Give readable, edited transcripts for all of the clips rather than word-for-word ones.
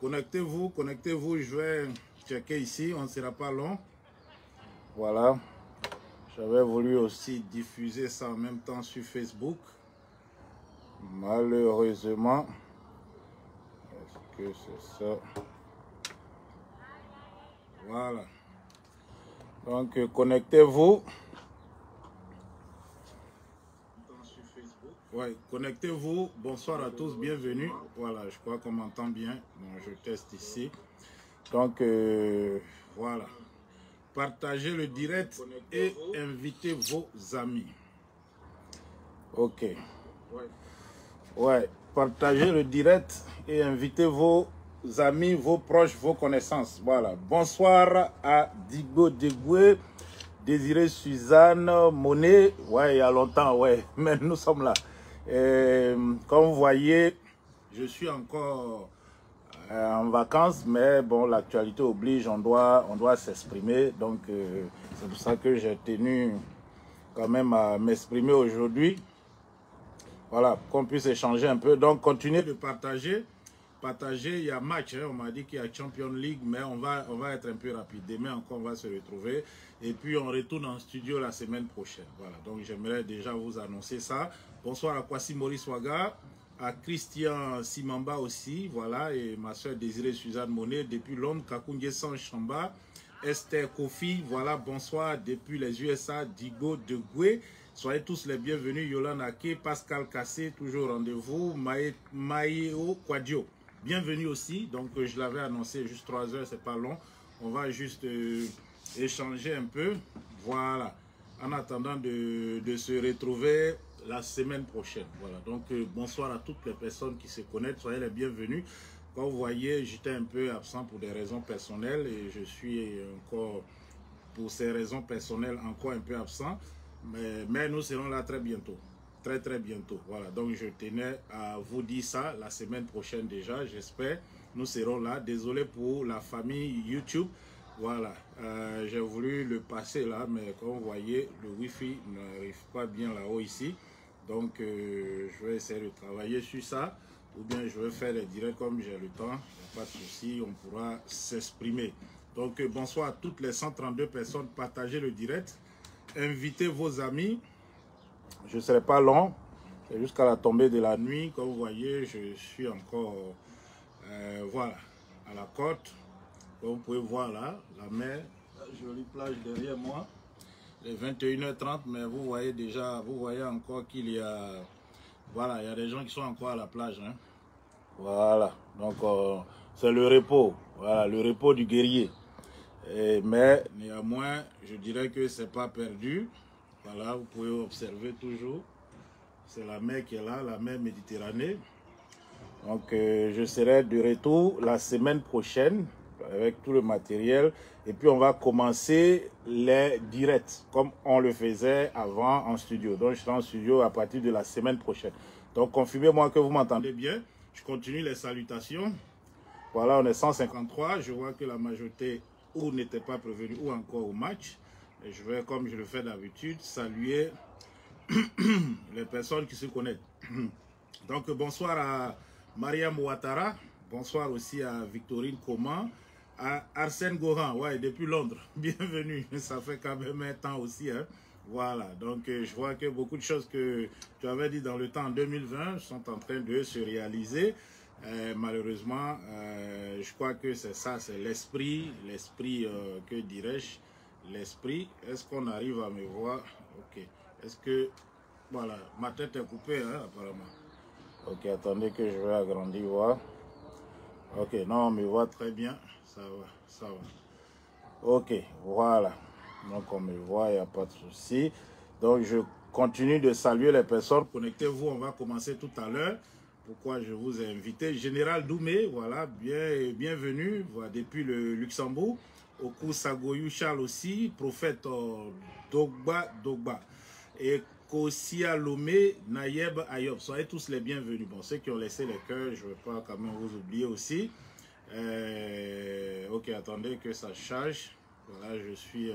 Connectez-vous, connectez-vous. Je vais checker ici, on ne sera pas long. Voilà. J'avais voulu aussi diffuser ça en même temps sur Facebook. Malheureusement, est-ce que c'est ça? Voilà. Donc, connectez-vous. Ouais, connectez-vous. Bonsoir à tous, bienvenue. Voilà, je crois qu'on m'entend bien. Bon, je teste ici. Donc, voilà. Partagez le direct et invitez vos amis. Ok. Ouais, partagez le direct et invitez vos amis, vos proches, vos connaissances. Voilà. Bonsoir à Digo Degoué, Désiré Suzanne, Monet. Ouais, il y a longtemps, ouais. Mais nous sommes là. Comme vous voyez, je suis encore en vacances, mais bon, l'actualité oblige, on doit s'exprimer. Donc, c'est pour ça que j'ai tenu quand même à m'exprimer aujourd'hui. Voilà, qu'on puisse échanger un peu. Donc, continuez de partager. Partager, il y a match, hein, on m'a dit qu'il y a Champions League, mais on va être un peu rapide. Demain encore, on va se retrouver. Et puis, on retourne en studio la semaine prochaine. Voilà, donc j'aimerais déjà vous annoncer ça. Bonsoir à Kwasi Maurice Waga, à Christian Simamba aussi, voilà, et ma soeur Désirée Suzanne Monet, depuis Londres, Kakounge San Chamba, Esther Kofi, voilà, bonsoir, depuis les USA, Digo de Goué. Soyez tous les bienvenus, Yolande Ake, Pascal Kassé, toujours rendez-vous, Maïo Quadio. Bienvenue aussi, donc je l'avais annoncé juste 3 heures, c'est pas long. On va juste échanger un peu, voilà, en attendant de se retrouver la semaine prochaine. Voilà, donc bonsoir à toutes les personnes qui se connectent, soyez les bienvenus. Comme vous voyez, j'étais un peu absent pour des raisons personnelles et je suis encore, pour ces raisons personnelles, encore un peu absent. Mais nous serons là très bientôt. Très bientôt. Voilà, donc je tenais à vous dire ça la semaine prochaine déjà, j'espère. Nous serons là. Désolé pour la famille YouTube. Voilà, j'ai voulu le passer là, mais comme vous voyez, le Wi-Fi n'arrive pas bien là-haut ici. Donc, je vais essayer de travailler sur ça. Ou bien je vais faire les directs comme j'ai le temps. Il n'y a pas de souci, on pourra s'exprimer. Donc, bonsoir à toutes les 132 personnes. Partagez le direct. Invitez vos amis. Je ne serai pas long. C'est jusqu'à la tombée de la nuit. Comme vous voyez, je suis encore voilà, à la côte. Comme vous pouvez voir là, la mer, la jolie plage derrière moi. Il est 21h30, mais vous voyez déjà, vous voyez encore qu'il y a, voilà, il y a des gens qui sont encore à la plage. Hein. Voilà, donc c'est le repos, voilà, le repos du guerrier. Mais néanmoins, je dirais que c'est pas perdu. Voilà, vous pouvez observer toujours. C'est la mer qui est là, la mer Méditerranée. Donc, je serai de retour la semaine prochaine avec tout le matériel. Et puis, on va commencer les directs comme on le faisait avant en studio. Donc, je serai en studio à partir de la semaine prochaine. Donc, confirmez-moi que vous m'entendez bien. Je continue les salutations. Voilà, on est 153. Je vois que la majorité ou n'était pas prévenue ou encore au match. Et je vais, comme je le fais d'habitude, saluer les personnes qui se connectent. Donc, bonsoir à Mariam Ouattara. Bonsoir aussi à Victorine Coman. À Arsène Goran, ouais, depuis Londres. Bienvenue. Ça fait quand même un temps aussi. Hein. Voilà. Donc, je vois que beaucoup de choses que tu avais dit dans le temps en 2020 sont en train de se réaliser. Malheureusement, je crois que c'est ça, c'est l'esprit, que dirais-je, l'esprit. Est-ce qu'on arrive à me voir? Ok. Est-ce que, voilà, ma tête est coupée, hein, apparemment. Ok, attendez que je vais agrandir, voir. Ok, non, on me voit très bien, ça va, ça va. Ok, voilà. Donc, on me voit, il n'y a pas de souci. Donc, je continue de saluer les personnes. Connectez-vous, on va commencer tout à l'heure. Pourquoi je vous ai invité. Général Doumé, voilà, bienvenue, voilà, depuis le Luxembourg. Oku Sagoyou Charles aussi, prophète Dogba. Et Kosia Lomé, Nayeb Ayob. Soyez tous les bienvenus. Bon, ceux qui ont laissé les cœurs, je ne veux pas quand même vous oublier aussi. Ok, attendez que ça charge. Voilà, je suis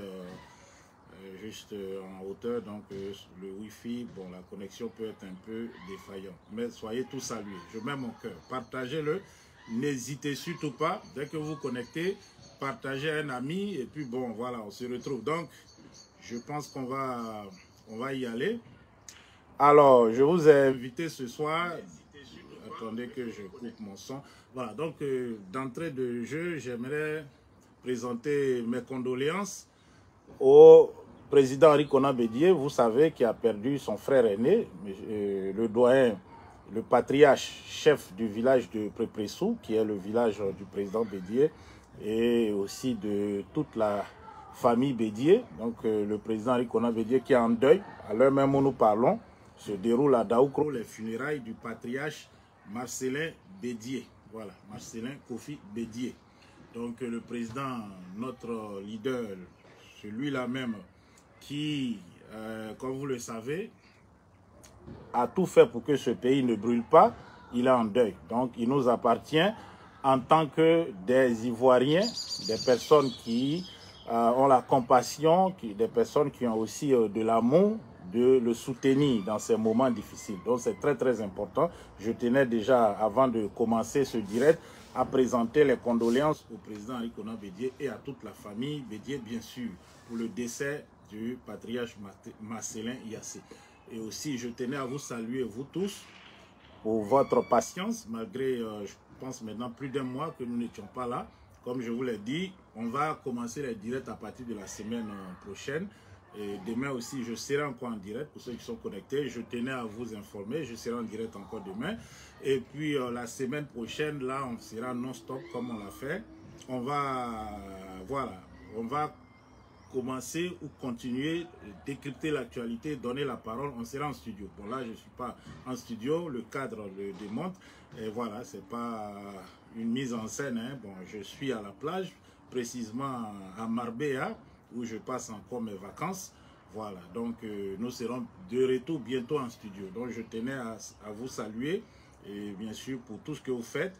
juste en hauteur, donc le Wi-Fi, bon, la connexion peut être un peu défaillante. Mais soyez tous salués. Je mets mon cœur. Partagez-le n'hésitez surtout pas, dès que vous vous connectez, partagez un ami et puis bon, voilà, on se retrouve. Donc, je pense qu'on va y aller. Alors, je vous ai invité ce soir. Attendez que je coupe mon son. Voilà, donc d'entrée de jeu, j'aimerais présenter mes condoléances au président Henri Konan Bédié, vous savez, qui a perdu son frère aîné, le doyen, le patriarche chef du village de Prépressou, qui est le village du président Bédié, et aussi de toute la famille Bédié. Donc le président Henri Konan Bédié qui est en deuil, à l'heure même où nous parlons, se déroule à Daoukro les funérailles du patriarche Marcellin Bédié. Voilà, Marcellin Kofi Bédié. Donc le président, notre leader, celui-là même qui, comme vous le savez, a tout fait pour que ce pays ne brûle pas, il est en deuil. Donc il nous appartient en tant que des Ivoiriens, des personnes qui ont la compassion, des personnes qui ont aussi de l'amour, de le soutenir dans ces moments difficiles. Donc c'est très très important. Je tenais déjà, avant de commencer ce direct, à présenter les condoléances au président Henri Konan Bédié et à toute la famille Bédié, bien sûr, pour le décès du patriarche Marcellin Yassé. Et aussi, je tenais à vous saluer, vous tous, pour votre patience, malgré, je pense maintenant, plus d'un mois que nous n'étions pas là. Comme je vous l'ai dit, on va commencer les directs à partir de la semaine prochaine. Et demain aussi, je serai encore en direct pour ceux qui sont connectés. Je tenais à vous informer, je serai en direct encore demain. Et puis la semaine prochaine, là, on sera non-stop comme on l'a fait. On va, voilà, on va commencer ou continuer, décrypter l'actualité, donner la parole. On sera en studio. Bon, là, je ne suis pas en studio, le cadre le démontre. Et voilà, ce n'est pas une mise en scène. Hein. Bon, je suis à la plage, précisément à Marbella, où je passe encore mes vacances. Voilà, donc nous serons de retour bientôt en studio. Donc je tenais à vous saluer et bien sûr pour tout ce que vous faites.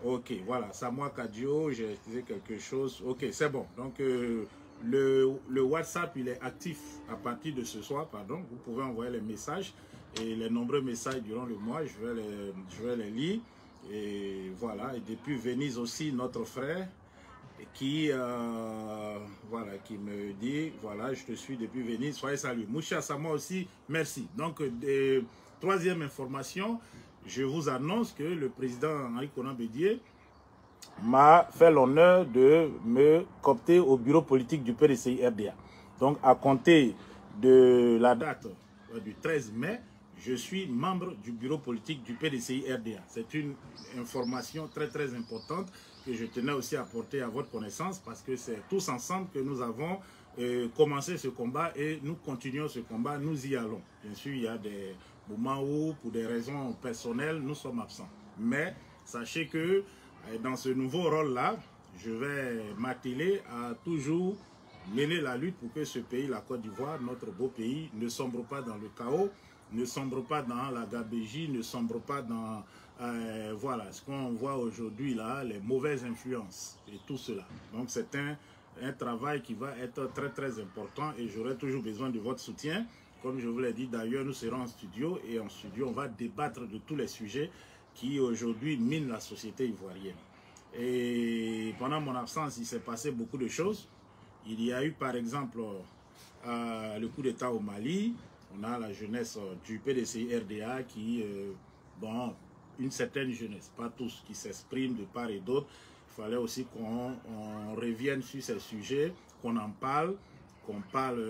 Ok, voilà, Samoa Kadio, j'ai dit quelque chose. Ok, c'est bon. Donc le WhatsApp, il est actif à partir de ce soir, pardon. Vous pouvez envoyer les messages et les nombreux messages durant le mois, je vais les lire. Et voilà, et depuis Venise aussi, notre frère, qui voilà, qui me dit, voilà, je te suis depuis Venise, soyez salués. Moucha Samoa aussi, merci. Donc, troisième information, je vous annonce que le président Henri Konan Bédié m'a fait l'honneur de me coopter au bureau politique du PDCI RDA. Donc, à compter de la date du 13 mai, je suis membre du bureau politique du PDCI RDA. C'est une information très très importante que je tenais aussi à porter à votre connaissance parce que c'est tous ensemble que nous avons commencé ce combat et nous continuons ce combat, nous y allons. Bien sûr, il y a des moments où, pour des raisons personnelles, nous sommes absents. Mais sachez que dans ce nouveau rôle-là, je vais m'atteler à toujours mener la lutte pour que ce pays, la Côte d'Ivoire, notre beau pays, ne sombre pas dans le chaos, ne sombre pas dans la gabégie, ne sombre pas dans voilà, ce qu'on voit aujourd'hui là, les mauvaises influences et tout cela. Donc c'est un travail qui va être très très important et j'aurai toujours besoin de votre soutien. Comme je vous l'ai dit d'ailleurs, nous serons en studio et en studio on va débattre de tous les sujets qui aujourd'hui minent la société ivoirienne. Et pendant mon absence, il s'est passé beaucoup de choses. Il y a eu par exemple le coup d'État au Mali. On a la jeunesse du PDCI RDA qui, bon, une certaine jeunesse, pas tous, qui s'expriment de part et d'autre. Il fallait aussi qu'on revienne sur ces sujets, qu'on en parle, qu'on parle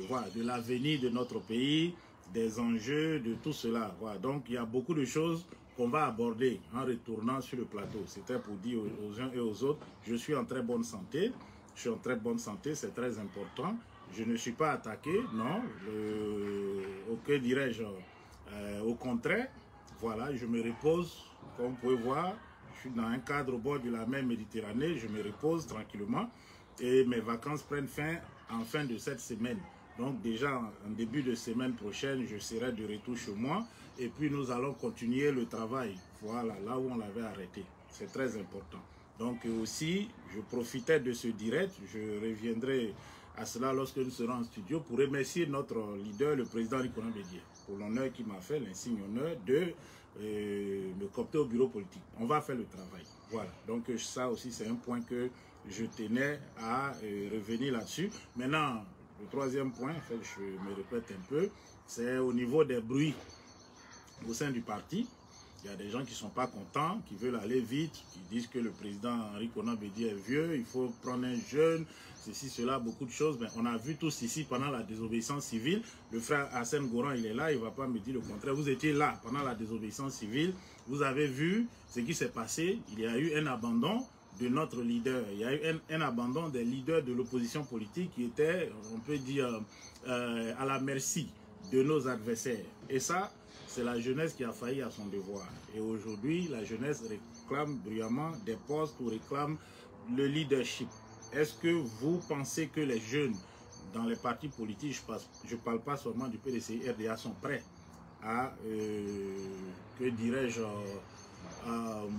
voilà, de l'avenir de notre pays, des enjeux, de tout cela. Voilà. Donc il y a beaucoup de choses qu'on va aborder en retournant sur le plateau. C'était pour dire aux uns et aux autres, je suis en très bonne santé. Je suis en très bonne santé, c'est très important. Je ne suis pas attaqué, non. Que dirais-je, au contraire, voilà, je me repose. Comme vous pouvez voir, je suis dans un cadre au bord de la mer Méditerranée. Je me repose tranquillement. Et mes vacances prennent fin en fin de cette semaine. Donc déjà, en début de semaine prochaine, je serai de retour chez moi. Et puis nous allons continuer le travail. Voilà, là où on l'avait arrêté. C'est très important. Donc aussi, je profitais de ce direct. Je reviendrai à cela lorsque nous serons en studio pour remercier notre leader, le président Henri Konan Bédié, pour l'honneur qu'il m'a fait, l'insigne honneur de me hélicoptère au bureau politique. On va faire le travail. Voilà. Donc ça aussi, c'est un point que je tenais à revenir là-dessus. Maintenant, le troisième point, en fait, je me répète un peu, c'est au niveau des bruits au sein du parti. Il y a des gens qui ne sont pas contents, qui veulent aller vite, qui disent que le président Henri Konan Bédié est vieux, il faut prendre un jeune, ceci, cela, beaucoup de choses. Mais on a vu tous ici pendant la désobéissance civile. Le frère Hassan Goran, il est là, il ne va pas me dire le contraire. Vous étiez là pendant la désobéissance civile, vous avez vu ce qui s'est passé. Il y a eu un abandon de notre leader. Il y a eu un abandon des leaders de l'opposition politique qui étaient, on peut dire, à la merci de nos adversaires. Et ça, c'est la jeunesse qui a failli à son devoir. Et aujourd'hui, la jeunesse réclame bruyamment des postes ou réclame le leadership. Est-ce que vous pensez que les jeunes dans les partis politiques, je ne parle pas seulement du PDCI, RDA, sont prêts à, que dirais-je,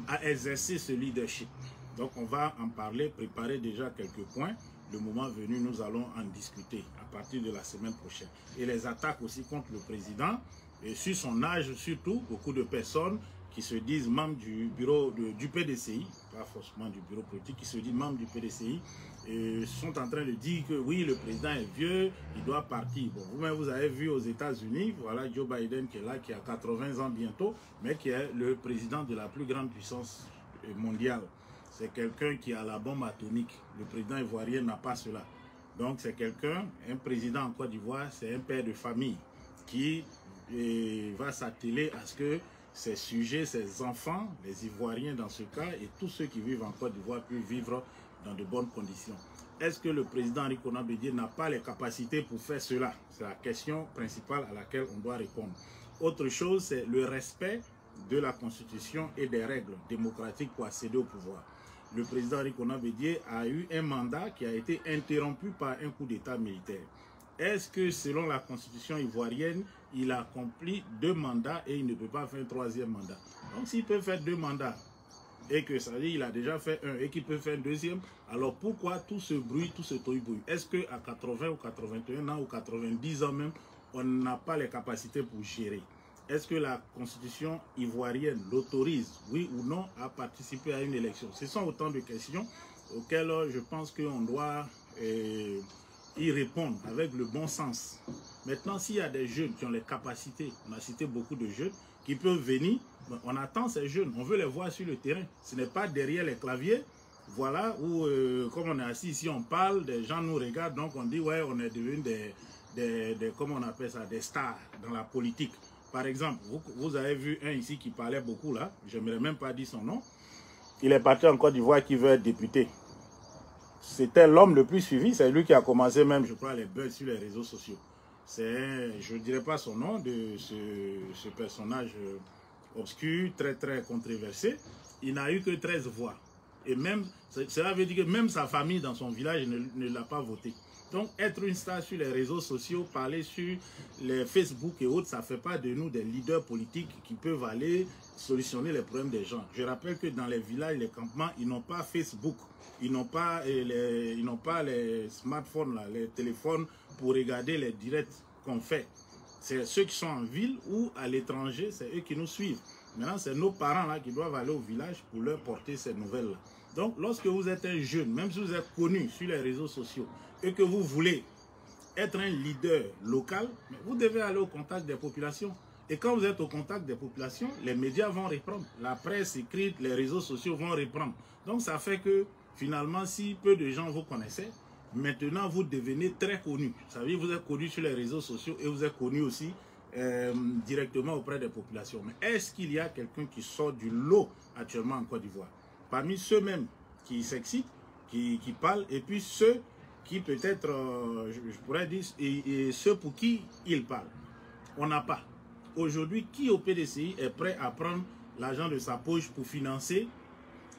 à exercer ce leadership? Donc on va en parler, préparer déjà quelques points. Le moment venu, nous allons en discuter à partir de la semaine prochaine. Et les attaques aussi contre le président, et sur son âge surtout, beaucoup de personnes qui se disent membres du bureau du PDCI, pas forcément du bureau politique, qui se disent membres du PDCI, sont en train de dire que oui, le président est vieux, il doit partir. Bon, vous-même, vous avez vu aux États-Unis, voilà Joe Biden qui est là, qui a 80 ans bientôt, mais qui est le président de la plus grande puissance mondiale. C'est quelqu'un qui a la bombe atomique. Le président ivoirien n'a pas cela. Donc c'est quelqu'un, un président en Côte d'Ivoire, c'est un père de famille qui va s'atteler à ce que ses sujets, ses enfants, les Ivoiriens dans ce cas, et tous ceux qui vivent en Côte d'Ivoire puissent vivre dans de bonnes conditions. Est-ce que le président Henri Konan Bédié n'a pas les capacités pour faire cela? C'est la question principale à laquelle on doit répondre. Autre chose, c'est le respect de la Constitution et des règles démocratiques pour accéder au pouvoir. Le président Henri Konan Bédié a eu un mandat qui a été interrompu par un coup d'État militaire. Est-ce que selon la Constitution ivoirienne, il a accompli 2 mandats et il ne peut pas faire un 3e mandat? Donc s'il peut faire 2 mandats et que ça veut dire qu'il a déjà fait un et qu'il peut faire un 2e, alors pourquoi tout ce bruit, tout ce tohu-bohu? Est-ce qu'à 80 ou 81 ans ou 90 ans même, on n'a pas les capacités pour gérer? Est-ce que la Constitution ivoirienne l'autorise, oui ou non, à participer à une élection? Ce sont autant de questions auxquelles je pense qu'on doit y répondre avec le bon sens. Maintenant, s'il y a des jeunes qui ont les capacités, on a cité beaucoup de jeunes, qui peuvent venir, on attend ces jeunes, on veut les voir sur le terrain. Ce n'est pas derrière les claviers, voilà, où comme on est assis ici, on parle, des gens nous regardent, donc on dit, ouais, on est devenu comment on appelle ça, des stars dans la politique. Par exemple, vous avez vu un ici qui parlait beaucoup là, je n'aimerais même pas dire son nom. Il est parti en Côte d'Ivoire qui veut être député. C'était l'homme le plus suivi, c'est lui qui a commencé même, je crois, les buzz sur les réseaux sociaux. C'est, je ne dirais pas son nom, de ce personnage obscur, très très controversé. Il n'a eu que 13 voix. Et même, cela veut dire que même sa famille dans son village ne l'a pas voté. Donc, être une star sur les réseaux sociaux, parler sur les Facebook et autres, ça ne fait pas de nous des leaders politiques qui peuvent aller solutionner les problèmes des gens. Je rappelle que dans les villages, les campements, ils n'ont pas Facebook. Ils n'ont pas les smartphones, là, les téléphones pour regarder les directs qu'on fait. C'est ceux qui sont en ville ou à l'étranger, c'est eux qui nous suivent. Maintenant, c'est nos parents là qui doivent aller au village pour leur porter ces nouvelles-là. Donc, lorsque vous êtes un jeune, même si vous êtes connu sur les réseaux sociaux, et que vous voulez être un leader local, vous devez aller au contact des populations. Et quand vous êtes au contact des populations, les médias vont reprendre. La presse écrite, les réseaux sociaux vont reprendre. Donc, ça fait que, finalement, si peu de gens vous connaissaient, maintenant, vous devenez très connu. Ça veut dire que vous êtes connu sur les réseaux sociaux et vous êtes connu aussi directement auprès des populations. Mais est-ce qu'il y a quelqu'un qui sort du lot actuellement en Côte d'Ivoire? Parmi ceux-mêmes qui s'excitent, qui parlent, et puis ceux qui peut-être, je pourrais dire, et ceux pour qui ils parlent. On n'a pas. Aujourd'hui, qui au PDCI est prêt à prendre l'argent de sa poche pour financer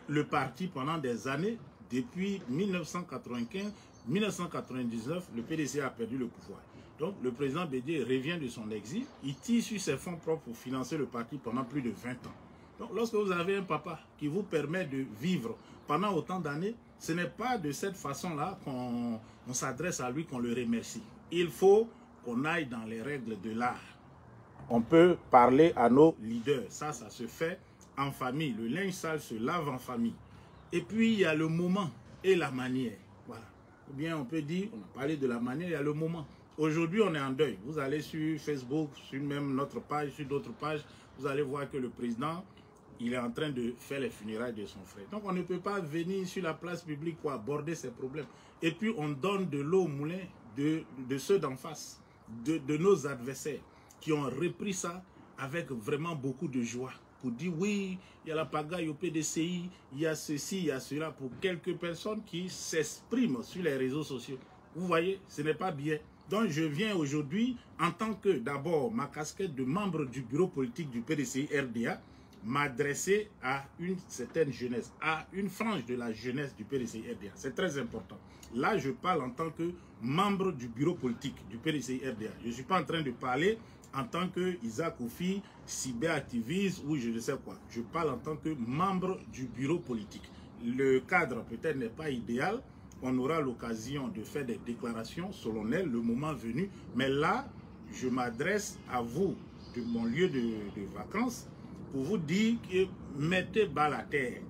le parti pendant des années? Depuis 1995, 1999, le PDCI a perdu le pouvoir. Donc, le président Bédié revient de son exil. Il tire sur ses fonds propres pour financer le parti pendant plus de 20 ans. Donc, lorsque vous avez un papa qui vous permet de vivre pendant autant d'années, ce n'est pas de cette façon-là qu'on s'adresse à lui, qu'on le remercie. Il faut qu'on aille dans les règles de l'art. On peut parler à nos leaders. Ça se fait en famille. Le linge sale se lave en famille. Et puis, il y a le moment et la manière. Voilà. Ou bien, on peut dire, on a parlé de la manière, il y a le moment. Aujourd'hui, on est en deuil. Vous allez sur Facebook, sur même notre page, sur d'autres pages, vous allez voir que le président, il est en train de faire les funérailles de son frère. Donc, on ne peut pas venir sur la place publique pour aborder ces problèmes. Et puis, on donne de l'eau au moulin de ceux d'en face, de nos adversaires, qui ont repris ça avec vraiment beaucoup de joie. Pour dire, oui, il y a la pagaille au PDCI, il y a ceci, il y a cela, pour quelques personnes qui s'expriment sur les réseaux sociaux. Vous voyez, ce n'est pas bien. Donc, je viens aujourd'hui, en tant que, d'abord, ma casquette de membre du bureau politique du PDCI RDA, m'adresser à une certaine jeunesse, à une frange de la jeunesse du PDCI RDA. C'est très important. Là, je parle en tant que membre du bureau politique du PDCI RDA. Je ne suis pas en train de parler en tant que Isaac Oufi, cyberactiviste ou je ne sais quoi. Je parle en tant que membre du bureau politique. Le cadre peut-être n'est pas idéal. On aura l'occasion de faire des déclarations solennelles le moment venu. Mais là, je m'adresse à vous de mon lieu de vacances pour vous dire que mettez bas la terre.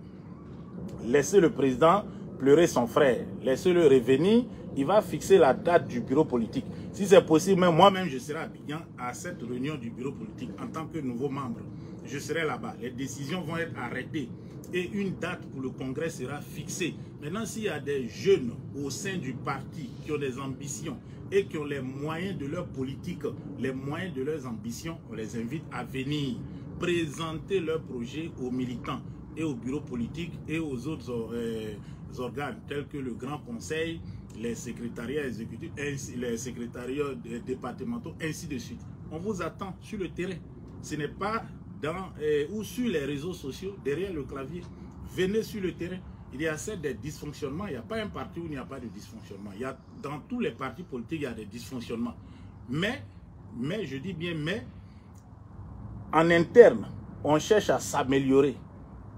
Laissez le président pleurer son frère. Laissez-le revenir. Il va fixer la date du bureau politique. Si c'est possible, moi-même, je serai à Abidjan à cette réunion du bureau politique en tant que nouveau membre. Je serai là-bas. Les décisions vont être arrêtées et une date pour le congrès sera fixée. Maintenant, s'il y a des jeunes au sein du parti qui ont des ambitions et qui ont les moyens de leur politique, les moyens de leurs ambitions, on les invite à venir présenter leurs projets aux militants et au bureau politique et aux autres organes tels que le Grand Conseil, les secrétariats exécutifs, les secrétariats départementaux, ainsi de suite. On vous attend sur le terrain. Ce n'est pas dans ou sur les réseaux sociaux, derrière le clavier. Venez sur le terrain. Il y a certes des dysfonctionnements. Il n'y a pas un parti où il n'y a pas de dysfonctionnement. Il y a, dans tous les partis politiques, il y a des dysfonctionnements. Mais je dis bien mais, en interne, on cherche à s'améliorer.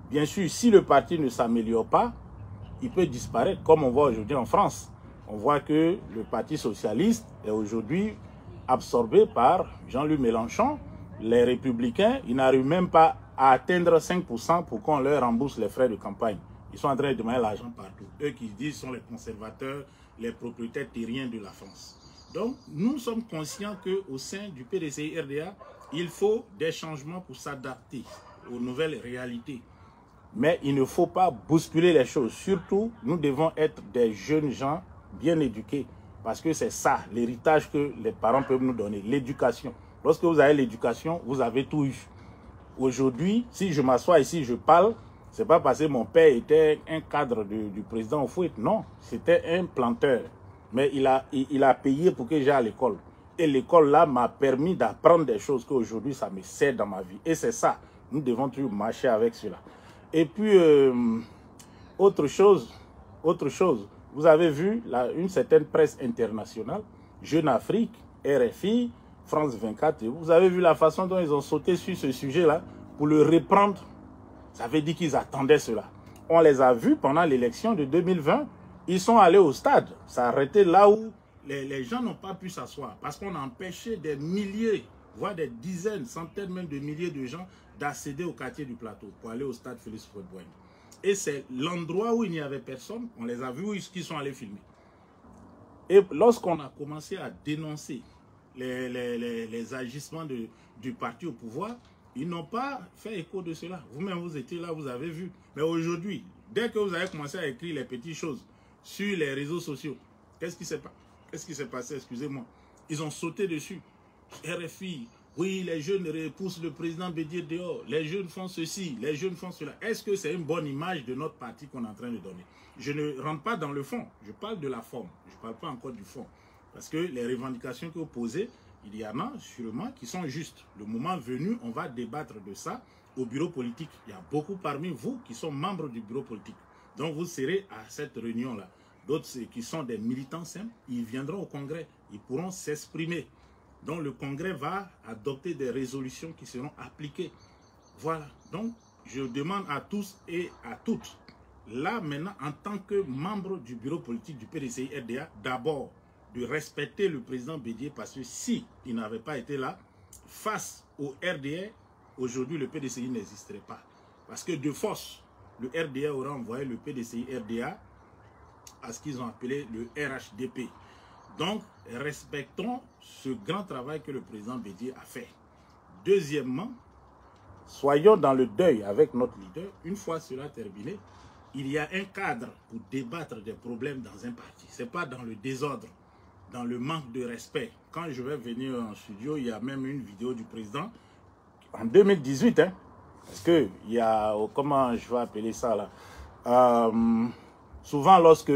Bien sûr, si le parti ne s'améliore pas, il peut disparaître, comme on voit aujourd'hui en France. On voit que le Parti socialiste est aujourd'hui absorbé par Jean-Luc Mélenchon. Les Républicains, ils n'arrivent même pas à atteindre 5% pour qu'on leur rembourse les frais de campagne. Ils sont en train de demander l'argent partout. Eux qui disent sont les conservateurs, les propriétaires terriens de la France. Donc, nous sommes conscients qu'au sein du PDCI RDA, il faut des changements pour s'adapter aux nouvelles réalités. Mais il ne faut pas bousculer les choses. Surtout, nous devons être des jeunes gens bien éduqués. Parce que c'est ça, l'héritage que les parents peuvent nous donner. L'éducation. Lorsque vous avez l'éducation, vous avez tout eu. Aujourd'hui, si je m'assois ici, je parle, c'est pas parce que mon père était un cadre du président Houphouët. Non, c'était un planteur. Mais il a payé pour que j'aille à l'école. Et l'école là m'a permis d'apprendre des choses qu'aujourd'hui ça me sert dans ma vie. Et c'est ça, nous devons toujours marcher avec cela. Et puis, autre chose, vous avez vu une certaine presse internationale, Jeune Afrique, RFI, France 24, vous avez vu la façon dont ils ont sauté sur ce sujet-là pour le reprendre. Ça veut dire qu'ils attendaient cela. On les a vus pendant l'élection de 2020, ils sont allés au stade. Ça a arrêté là où les gens n'ont pas pu s'asseoir parce qu'on a empêché des milliers, voire des dizaines, centaines même de milliers de gens d'accéder au quartier du plateau pour aller au stade Félix Houphouët-Boigny. Et c'est l'endroit où il n'y avait personne, on les a vus où ils sont allés filmer. Et lorsqu'on a commencé à dénoncer les agissements du parti au pouvoir, ils n'ont pas fait écho de cela. Vous-même, vous étiez là, vous avez vu. Mais aujourd'hui, dès que vous avez commencé à écrire les petites choses sur les réseaux sociaux, qu'est-ce qui s'est passé? Excusez-moi. Ils ont sauté dessus. RFI, oui, les jeunes repoussent le président Bédié dehors. Les jeunes font ceci, les jeunes font cela. Est-ce que c'est une bonne image de notre parti qu'on est en train de donner? Je ne rentre pas dans le fond. Je parle de la forme. Je ne parle pas encore du fond. Parce que les revendications que vous posez, il y en a sûrement qui sont justes. Le moment venu, on va débattre de ça au bureau politique. Il y a beaucoup parmi vous qui sont membres du bureau politique. Donc vous serez à cette réunion-là. D'autres qui sont des militants simples, ils viendront au congrès. Ils pourront s'exprimer. Donc le congrès va adopter des résolutions qui seront appliquées. Voilà. Donc je demande à tous et à toutes, là maintenant en tant que membre du bureau politique du PDCI RDA, d'abord de respecter le président Bédié parce que si il n'avait pas été là, face au RDA, aujourd'hui le PDCI n'existerait pas. Parce que de force, le RDA aura envoyé le PDCI RDA à ce qu'ils ont appelé le RHDP. Donc, respectons ce grand travail que le président Bédié a fait. Deuxièmement, soyons dans le deuil avec notre leader. Une fois cela terminé, il y a un cadre pour débattre des problèmes dans un parti. Ce n'est pas dans le désordre, dans le manque de respect. Quand je vais venir en studio, il y a même une vidéo du président en 2018, hein, parce qu'il y a, comment je vais appeler ça là, souvent lorsque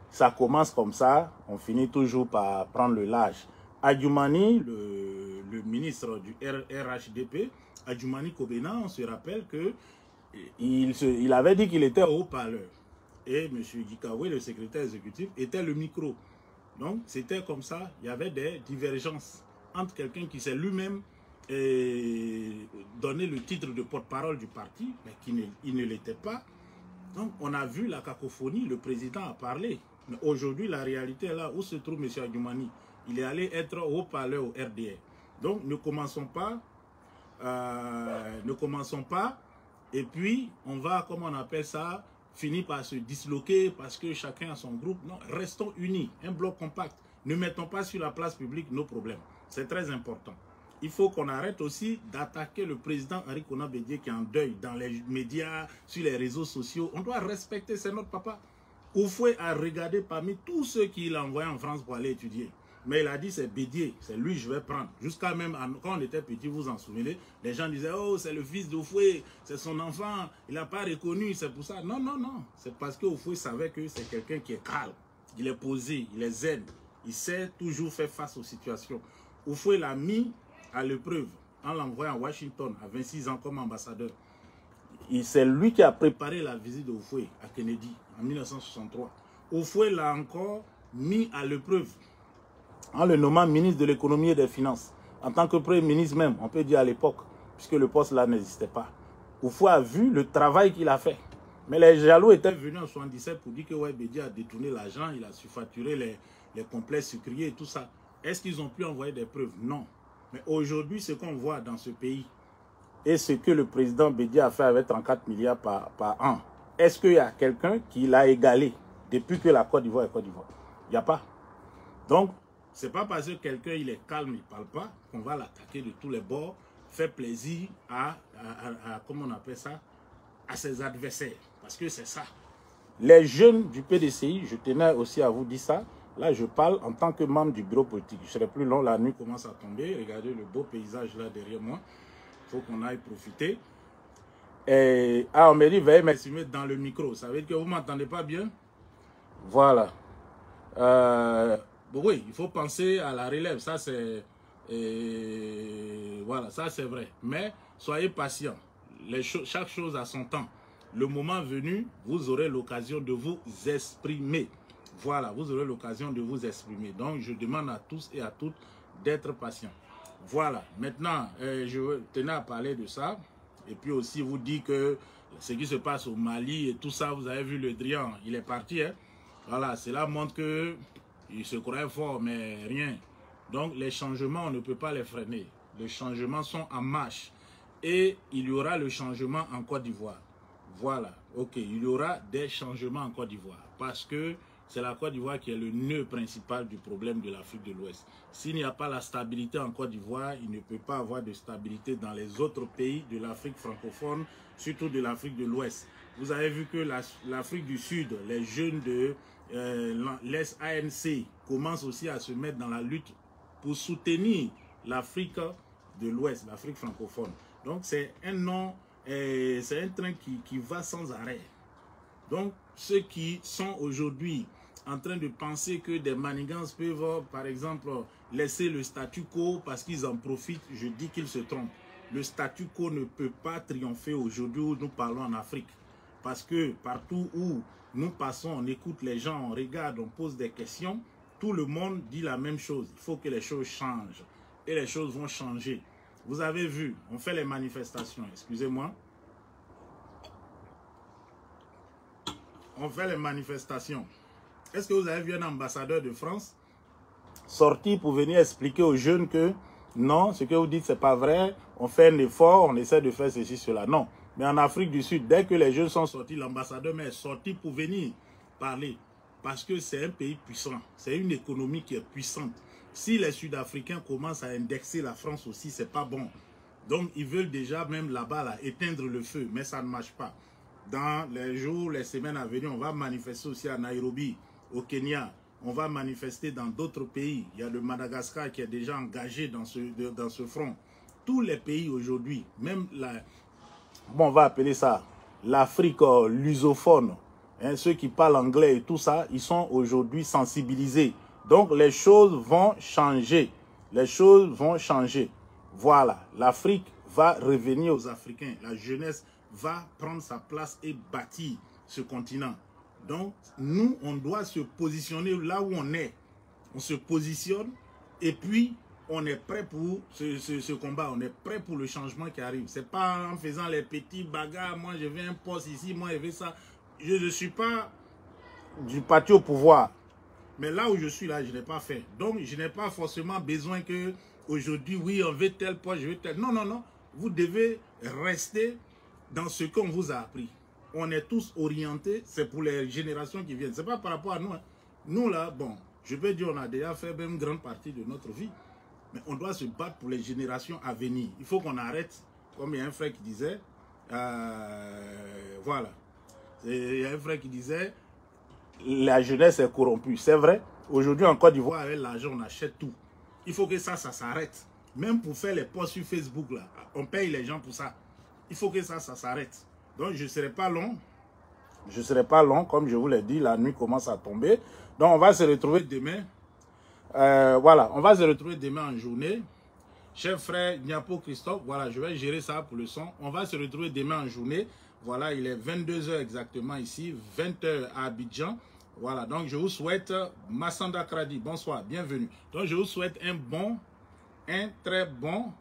ça commence comme ça, on finit toujours par prendre le large. Adjoumani, le ministre du RHDP, Adjoumani Kobena, on se rappelle que il avait dit qu'il était haut-parleur. Et M. Gikawe, le secrétaire exécutif, était le micro. Donc, c'était comme ça, il y avait des divergences entre quelqu'un qui s'est lui-même donné le titre de porte-parole du parti, mais qui ne l'était pas. Donc, on a vu la cacophonie, le président a parlé. Mais aujourd'hui, la réalité est là. Où se trouve M. Adjoumani? Il est allé être haut-parleur au RDA. Donc, ne commençons pas. Et puis, on va, comment on appelle ça, finir par se disloquer parce que chacun a son groupe. Non, restons unis, un bloc compact. Ne mettons pas sur la place publique nos problèmes. C'est très important. Il faut qu'on arrête aussi d'attaquer le président Henri Konan Bédié qui est en deuil dans les médias, sur les réseaux sociaux. On doit respecter, c'est notre papa. Oufoué a regardé parmi tous ceux qu'il a envoyés en France pour aller étudier. Mais il a dit c'est Bédié, c'est lui je vais prendre. Jusqu'à même quand on était petit, vous vous en souvenez, les gens disaient oh c'est le fils d'Oufoué, c'est son enfant, il n'a pas reconnu, c'est pour ça. Non, non, non, c'est parce que Oufoué savait que c'est quelqu'un qui est calme, il est posé, il est zen, il sait toujours faire face aux situations. Oufoué l'a mis à l'épreuve en l'envoyant à Washington à 26 ans comme ambassadeur. C'est lui qui a préparé la visite d'Oufoué à Kennedy en 1963. Oufoué l'a encore mis à l'épreuve en le nommant ministre de l'économie et des finances. En tant que premier ministre même, on peut dire à l'époque, puisque le poste là n'existait pas. Oufoué a vu le travail qu'il a fait. Mais les jaloux étaient venus en 1977 pour dire que ouais, Bédié a détourné l'argent, il a surfacturé les complexes sucriers et tout ça. Est-ce qu'ils ont pu envoyer des preuves? Non. Mais aujourd'hui, ce qu'on voit dans ce pays et ce que le président Bédié a fait avec 34 milliards par an, est-ce qu'il y a quelqu'un qui l'a égalé depuis que la Côte d'Ivoire est Côte d'Ivoire? Il n'y a pas. Donc, ce n'est pas parce que quelqu'un il est calme, il ne parle pas, qu'on va l'attaquer de tous les bords, faire plaisir à comment on appelle ça, à ses adversaires. Parce que c'est ça. Les jeunes du PDCI, je tenais aussi à vous dire ça. Là, je parle en tant que membre du bureau politique. Je serai plus long, la nuit commence à tomber. Regardez le beau paysage là derrière moi. Il faut qu'on aille profiter. Et, on me dit, veuillez m'exprimer dans le micro. Ça veut dire que vous ne m'entendez pas bien? Voilà. Bon, oui, il faut penser à la relève. Ça, c'est... voilà, ça, c'est vrai. Mais soyez patients. Chaque chose a son temps. Le moment venu, vous aurez l'occasion de vous exprimer. Voilà, vous aurez l'occasion de vous exprimer. Donc, je demande à tous et à toutes d'être patients. Voilà, maintenant, je tenais à parler de ça. Et puis aussi vous dire que ce qui se passe au Mali et tout ça, vous avez vu le Drian, il est parti. Hein? Voilà, cela montre qu'il se croyait fort, mais rien. Donc, les changements, on ne peut pas les freiner. Les changements sont en marche. Et il y aura le changement en Côte d'Ivoire. Voilà, ok, il y aura des changements en Côte d'Ivoire. Parce que c'est la Côte d'Ivoire qui est le nœud principal du problème de l'Afrique de l'Ouest. S'il n'y a pas la stabilité en Côte d'Ivoire, il ne peut pas avoir de stabilité dans les autres pays de l'Afrique francophone, surtout de l'Afrique de l'Ouest. Vous avez vu que l'Afrique du Sud, les jeunes de l'ANC commencent aussi à se mettre dans la lutte pour soutenir l'Afrique de l'Ouest, l'Afrique francophone. Donc c'est un nom, c'est un train qui va sans arrêt. Donc ceux qui sont aujourd'hui en train de penser que des manigances peuvent, par exemple, laisser le statu quo parce qu'ils en profitent, je dis qu'ils se trompent. Le statu quo ne peut pas triompher aujourd'hui où nous parlons en Afrique. Parce que partout où nous passons, on écoute les gens, on regarde, on pose des questions, tout le monde dit la même chose. Il faut que les choses changent. Et les choses vont changer. Vous avez vu, on fait les manifestations, excusez-moi. On fait les manifestations. Est-ce que vous avez vu un ambassadeur de France sortir pour venir expliquer aux jeunes que non, ce que vous dites, c'est pas vrai, on fait un effort, on essaie de faire ceci, cela. Non, Mais en Afrique du Sud, dès que les jeunes sont sortis, l'ambassadeur est sorti pour venir parler. Parce que c'est un pays puissant. C'est une économie qui est puissante. Si les Sud-Africains commencent à indexer la France aussi, c'est pas bon. Donc, ils veulent déjà, même là-bas, là, éteindre le feu. Mais ça ne marche pas. Dans les jours, les semaines à venir, on va manifester aussi à Nairobi, au Kenya. On va manifester dans d'autres pays. Il y a le Madagascar qui est déjà engagé dans ce front. Tous les pays aujourd'hui, même la... Bon, on va appeler ça l'Afrique lusophone. Hein, ceux qui parlent anglais et tout ça, ils sont aujourd'hui sensibilisés. Donc, les choses vont changer. Les choses vont changer. Voilà, l'Afrique va revenir aux Africains. La jeunesse va prendre sa place et bâtir ce continent. Donc, nous, on doit se positionner là où on est. On se positionne et puis on est prêt pour ce combat. On est prêt pour le changement qui arrive. Ce n'est pas en faisant les petits bagarres. Moi, je veux un poste ici, moi, je veux ça. Je ne suis pas du parti au pouvoir. Mais là où je suis là, je n'ai pas fait. Donc, je n'ai pas forcément besoin que aujourd'hui, oui, on veut tel poste, je veux tel. Non, non, non. Vous devez rester dans ce qu'on vous a appris. On est tous orientés. C'est pour les générations qui viennent. Ce n'est pas par rapport à nous. Hein. Nous, là, bon, je peux dire, on a déjà fait une grande partie de notre vie. Mais on doit se battre pour les générations à venir. Il faut qu'on arrête. Comme il y a un frère qui disait, voilà. Il y a un frère qui disait, la jeunesse est corrompue. C'est vrai. Aujourd'hui, en Côte d'Ivoire, avec l'argent, on achète tout. Il faut que ça s'arrête. Même pour faire les posts sur Facebook, là, on paye les gens pour ça. Il faut que ça s'arrête. Donc, je ne serai pas long. Je ne serai pas long. Comme je vous l'ai dit, la nuit commence à tomber. Donc, on va se retrouver demain. Voilà, on va se retrouver demain en journée. Cher frère Niapo Christophe, voilà, je vais gérer ça pour le son. On va se retrouver demain en journée. Voilà, il est 22 h exactement ici, 20 h à Abidjan. Voilà, donc je vous souhaite, Massanda Kradi, bonsoir, bienvenue. Donc je vous souhaite un très bon,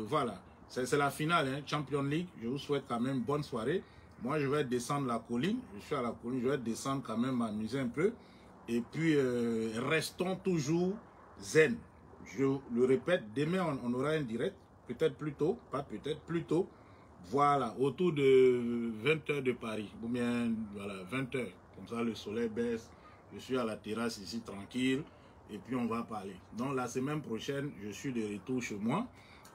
voilà, c'est la finale, hein, Champions League. Je vous souhaite quand même bonne soirée. Moi, je vais descendre la colline, je suis à la colline, je vais descendre quand même, m'amuser un peu. Et puis, restons toujours zen. Je le répète, demain, on aura un direct, peut-être plus tôt, pas peut-être, plus tôt. Voilà, autour de 20 h de Paris, ou bien voilà, 20 h. Comme ça, le soleil baisse, je suis à la terrasse ici, tranquille, et puis on va parler. Donc, la semaine prochaine, je suis de retour chez moi,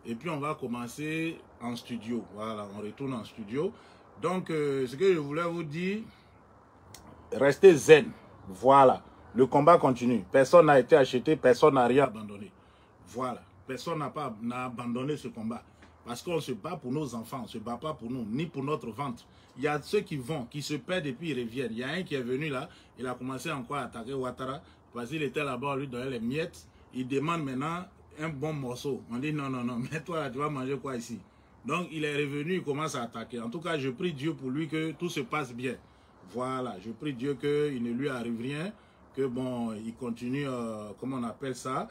et puis on va commencer en studio. Voilà, on retourne en studio. Donc, ce que je voulais vous dire, restez zen. Voilà, le combat continue. Personne n'a été acheté, personne n'a rien abandonné. Voilà, personne n'a abandonné ce combat. Parce qu'on se bat pour nos enfants, on ne se bat pas pour nous, ni pour notre ventre. Il y a ceux qui vont, qui se perdent et puis ils reviennent. Il y a un qui est venu là, il a commencé encore à attaquer Ouattara, parce qu'il était là-bas, on lui donnait les miettes. Il demande maintenant un bon morceau. On dit non, non, non, mais toi là, tu vas manger quoi ici? Donc il est revenu, il commence à attaquer. En tout cas, je prie Dieu pour lui que tout se passe bien. Voilà, je prie Dieu qu'il ne lui arrive rien, que bon, il continue, comment on appelle ça,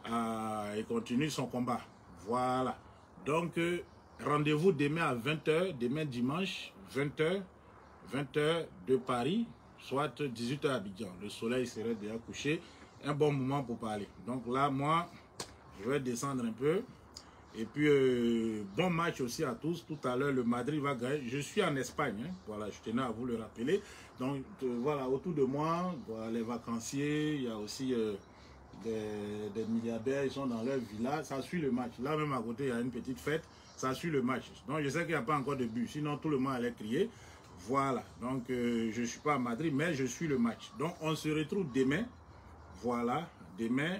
il continue son combat. Voilà. Donc, rendez-vous demain à 20 h, demain dimanche, 20 h de Paris, soit 18 h à Abidjan. Le soleil serait déjà couché, un bon moment pour parler. Donc là, moi, je vais descendre un peu. Et puis, bon match aussi à tous. Tout à l'heure, le Madrid va gagner. Je suis en Espagne, hein. Voilà, je tenais à vous le rappeler. Donc, voilà, autour de moi, voilà, les vacanciers, il y a aussi... Des milliardaires, ils sont dans leur villa, ça suit le match. Là même à côté, il y a une petite fête, ça suit le match. Donc je sais qu'il n'y a pas encore de but, sinon tout le monde allait crier. Voilà, donc je ne suis pas à Madrid, mais je suis le match. Donc on se retrouve demain, voilà, demain,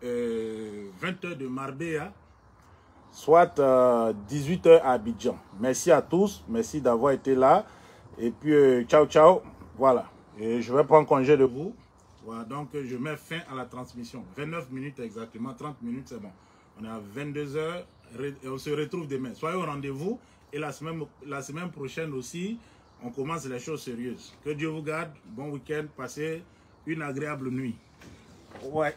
20 h de Marbella, soit 18 h à Abidjan. Merci à tous, merci d'avoir été là. Et puis, ciao, ciao, voilà. Et je vais prendre congé de vous. Voilà, donc je mets fin à la transmission. 29 minutes exactement, 30 minutes c'est bon. On est à 22 h et on se retrouve demain. Soyez au rendez-vous et la semaine prochaine aussi, on commence les choses sérieuses. Que Dieu vous garde, bon week-end, passez une agréable nuit. Ouais.